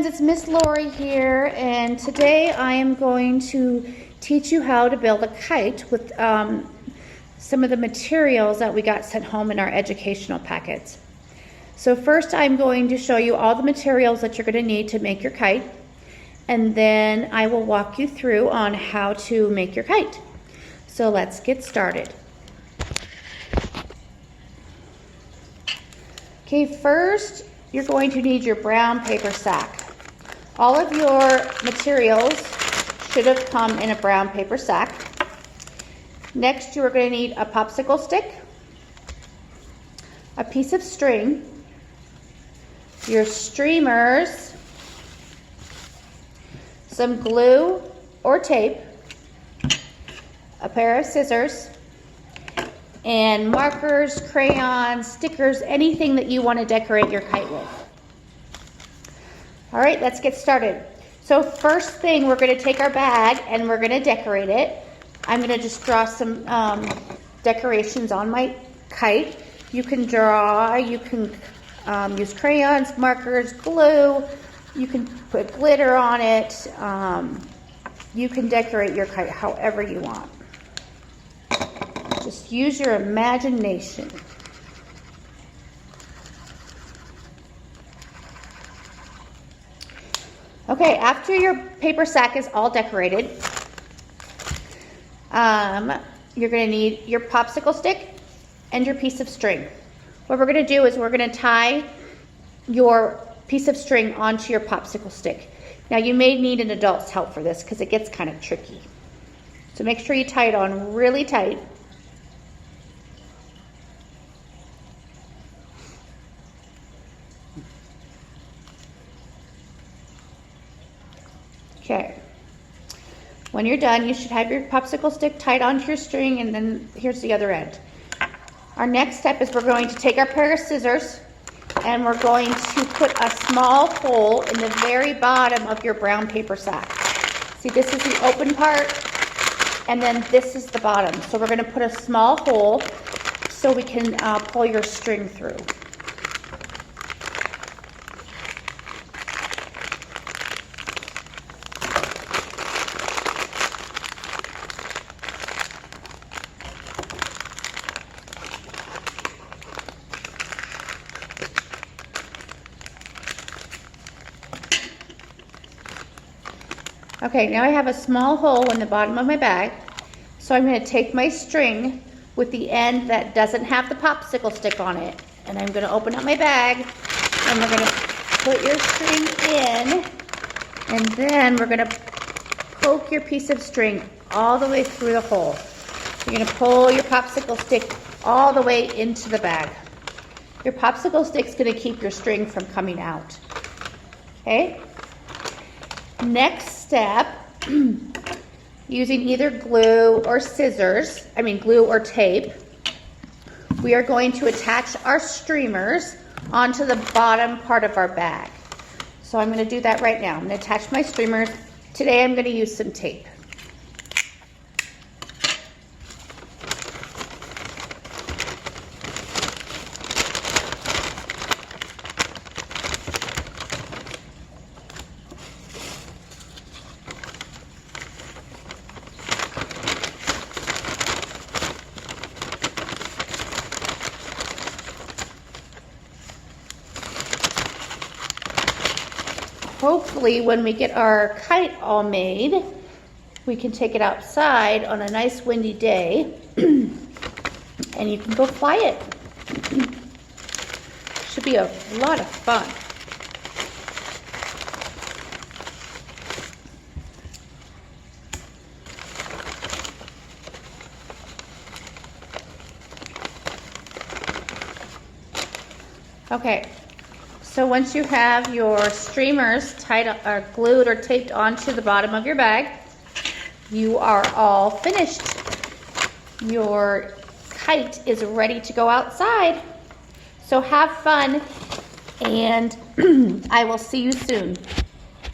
friends, it's Miss Lori here, and today I am going to teach you how to build a kite with some of the materials that we got sent home in our educational packets. So first I'm going to show you all the materials that you're going to need to make your kite, and then I will walk you through on how to make your kite. So let's get started. Okay, first you're going to need your brown paper sack. All of your materials should have come in a brown paper sack. Next, you are going to need a popsicle stick, a piece of string, your streamers, some glue or tape, a pair of scissors, and markers, crayons, stickers, anything that you want to decorate your kite with. All right, let's get started. So first thing, we're going to take our bag and we're going to decorate it. I'm going to just draw some decorations on my kite. You can draw, you can use crayons, markers, glue. You can put glitter on it. You can decorate your kite however you want. Just use your imagination. Okay, after your paper sack is all decorated, you're going to need your popsicle stick and your piece of string. What we're going to do is we're going to tie your piece of string onto your popsicle stick. Now you may need an adult's help for this because it gets kind of tricky. So make sure you tie it on really tight. Okay, when you're done, you should have your popsicle stick tied onto your string, and then here's the other end. Our next step is we're going to take our pair of scissors and we're going to put a small hole in the very bottom of your brown paper sack. See, this is the open part, and then this is the bottom. So we're going to put a small hole so we can pull your string through. Okay, now I have a small hole in the bottom of my bag, so I'm going to take my string with the end that doesn't have the popsicle stick on it, and I'm going to open up my bag, and we're going to put your string in, and then we're going to poke your piece of string all the way through the hole. You're going to pull your popsicle stick all the way into the bag. Your popsicle stick's going to keep your string from coming out. Okay? Next step, using either glue or glue or tape, we are going to attach our streamers onto the bottom part of our bag. So I'm going to do that right now. I'm going to attach my streamers. Today I'm going to use some tape. Hopefully when we get our kite all made, we can take it outside on a nice windy day and you can go fly it. Should be a lot of fun. Okay. So once you have your streamers tied or glued or taped onto the bottom of your bag, you are all finished. Your kite is ready to go outside. So have fun, and I will see you soon.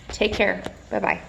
Take care. Bye-bye.